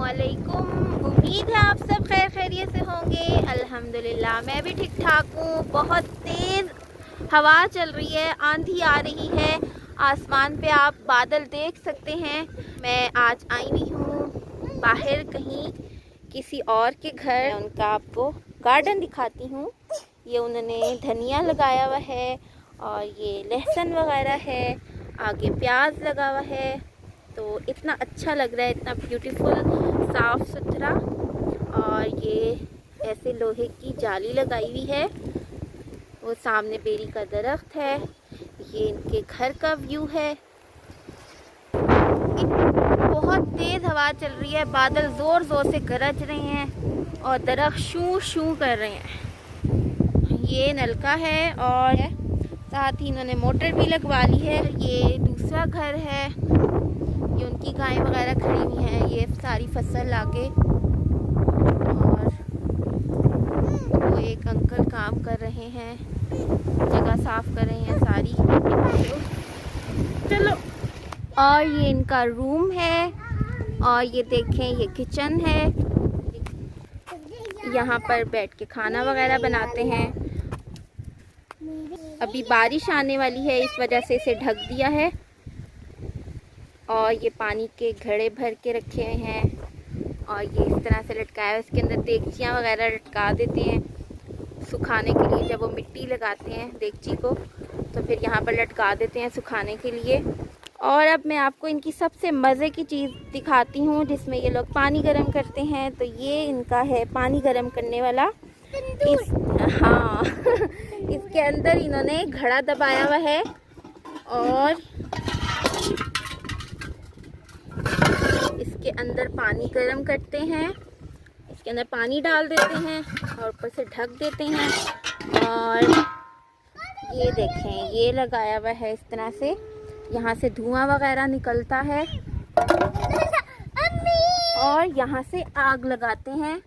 अस्सलामुअलैकुम। उम्मीद है आप सब खैर खैरियत से होंगे। अल्हम्दुलिल्लाह मैं भी ठीक ठाक हूँ। बहुत तेज़ हवा चल रही है, आंधी आ रही है, आसमान पे आप बादल देख सकते हैं। मैं आज आई हुई हूँ बाहर कहीं किसी और के घर, उनका आपको गार्डन दिखाती हूँ। ये उन्होंने धनिया लगाया हुआ है और ये लहसुन वगैरह है, आगे प्याज लगा हुआ है। तो इतना अच्छा लग रहा है, इतना ब्यूटीफुल साफ़ सुथरा। और ये ऐसे लोहे की जाली लगाई हुई है। वो सामने बेरी का दरख्त है। ये इनके घर का व्यू है। बहुत तेज़ हवा चल रही है, बादल ज़ोर ज़ोर से गरज रहे हैं और दरख्त शू शू कर रहे हैं। ये नलका है और साथ ही इन्होंने मोटर भी लगवा ली है। ये दूसरा घर है, ये उनकी गायें वगैरह खड़ी हुई हैं। ये सारी फसल आगे, और वो एक अंकल काम कर रहे हैं, जगह साफ कर रहे हैं सारी। चलो, और ये इनका रूम है और ये देखें ये किचन है। यहाँ पर बैठ के खाना वगैरह बनाते हैं। अभी बारिश आने वाली है, इस वजह से इसे ढक दिया है। और ये पानी के घड़े भर के रखे हुए हैं और ये इस तरह से लटकाया है। इसके अंदर देगचियाँ वगैरह लटका देते हैं सुखाने के लिए। जब वो मिट्टी लगाते हैं देगची को तो फिर यहाँ पर लटका देते हैं सुखाने के लिए। और अब मैं आपको इनकी सबसे मज़े की चीज़ दिखाती हूँ जिसमें ये लोग पानी गर्म करते हैं। तो ये इनका है पानी गर्म करने वाला। हाँ इसके अंदर इन्होंने घड़ा दबाया हुआ है और इसके अंदर पानी गर्म करते हैं। इसके अंदर पानी डाल देते हैं और ऊपर से ढक देते हैं। और ये देखें ये लगाया हुआ है इस तरह से, यहाँ से धुआं वगैरह निकलता है और यहाँ से आग लगाते हैं।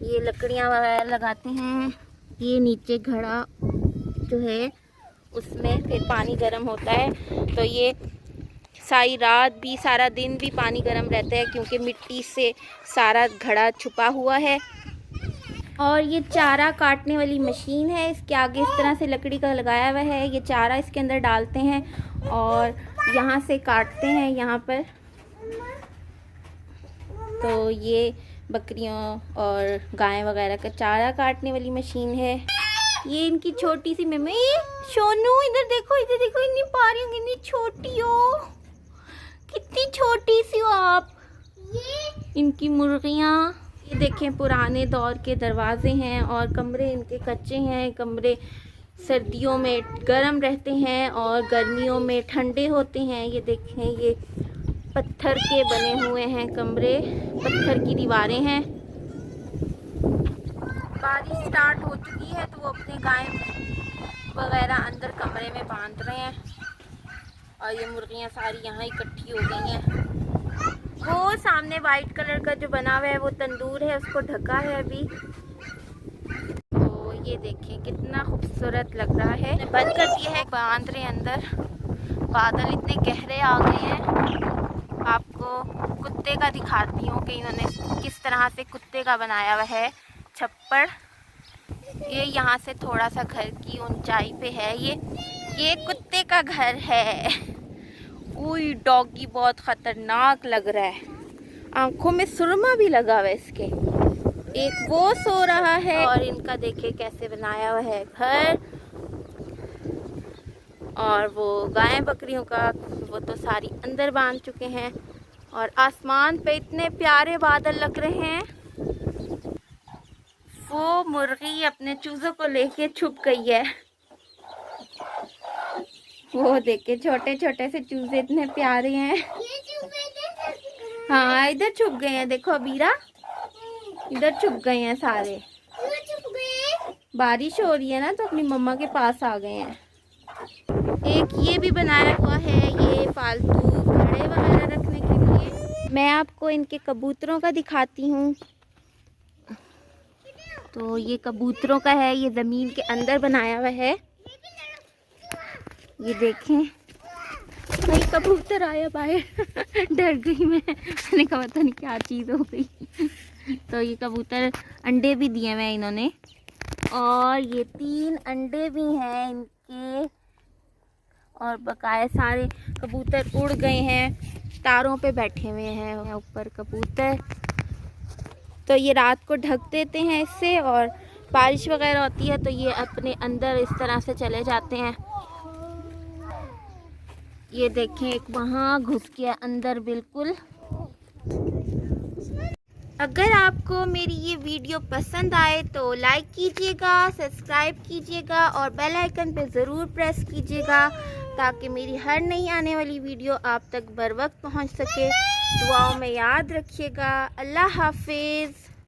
ये लकड़ियाँ वगैरह लगाते हैं। ये नीचे घड़ा जो है उसमें फिर पानी गर्म होता है। तो ये सारी रात भी सारा दिन भी पानी गर्म रहता है क्योंकि मिट्टी से सारा घड़ा छुपा हुआ है। और ये चारा काटने वाली मशीन है, इसके आगे इस तरह से लकड़ी का लगाया हुआ है। ये चारा इसके अंदर डालते हैं और यहाँ से काटते हैं यहाँ पर। तो ये बकरियों और गाय वगैरह का चारा काटने वाली मशीन है। ये इनकी छोटी सी मम्मी सोनू, इधर देखो इतनी पारी हो, कितनी छोटी हो, कितनी छोटी सी हो आप। इनकी मुर्गियाँ, ये देखें पुराने दौर के दरवाजे हैं और कमरे इनके कच्चे हैं। कमरे सर्दियों में गर्म रहते हैं और गर्मियों में ठंडे होते हैं। ये देखें ये पत्थर के बने हुए हैं कमरे, पत्थर की दीवारें हैं। बारिश स्टार्ट हो चुकी है तो वो अपने गाय वगैरह अंदर कमरे में बांध रहे हैं और ये मुर्गियाँ सारी यहाँ इकट्ठी हो गई हैं। वो सामने वाइट कलर का जो बना हुआ है वो तंदूर है, उसको ढका है अभी। तो ये देखें कितना खूबसूरत लग रहा है। बंद कर दिया है, बांध रहे अंदर। बादल इतने गहरे आ गए हैं। आपको कुत्ते का दिखाती हूँ कि इन्होंने किस तरह से कुत्ते का बनाया हुआ है छप्पड़। ये यहाँ से थोड़ा सा घर की ऊंचाई पे है। ये कुत्ते का घर है। उई डॉगी बहुत खतरनाक लग रहा है, आंखों में सुरमा भी लगा हुआ है इसके। एक वो सो रहा है और इनका देखे कैसे बनाया हुआ है घर। और वो गाय बकरियों का वो तो सारी अंदर बांध चुके हैं। और आसमान पे इतने प्यारे बादल लग रहे हैं। वो मुर्गी अपने चूजों को लेके छुप गई है। वो देखे छोटे छोटे से चूजे इतने प्यारे हैं। हाँ इधर छुप गए हैं, देखो अबीरा इधर छुप गए हैं सारे। बारिश हो रही है ना तो अपनी मम्मा के पास आ गए हैं। एक ये भी बनाया हुआ है, ये फालतू घड़े वगैरह रखने के लिए। मैं आपको इनके कबूतरों का दिखाती हूँ। तो ये कबूतरों का है, ये ज़मीन के अंदर बनाया हुआ है। ये देखें भाई कबूतर आया बाहर। डर गई मैंने कहा पता नहीं क्या चीज़ हो गई। तो ये कबूतर अंडे भी दिए हुए हैं इन्होंने, और ये 3 अंडे भी हैं इनके, और बकाया सारे कबूतर उड़ गए हैं, तारों पे बैठे हुए हैं ऊपर कबूतर। तो ये रात को ढक देते हैं इससे, और बारिश वगैरह होती है तो ये अपने अंदर इस तरह से चले जाते हैं। ये देखें एक वहाँ घुस गया अंदर बिल्कुल। अगर आपको मेरी ये वीडियो पसंद आए तो लाइक कीजिएगा, सब्सक्राइब कीजिएगा और बेल आइकन पे ज़रूर प्रेस कीजिएगा, ताकि मेरी हर नई आने वाली वीडियो आप तक बर वक्त पहुँच सके। दुआओं में याद रखिएगा। अल्लाह हाफिज़।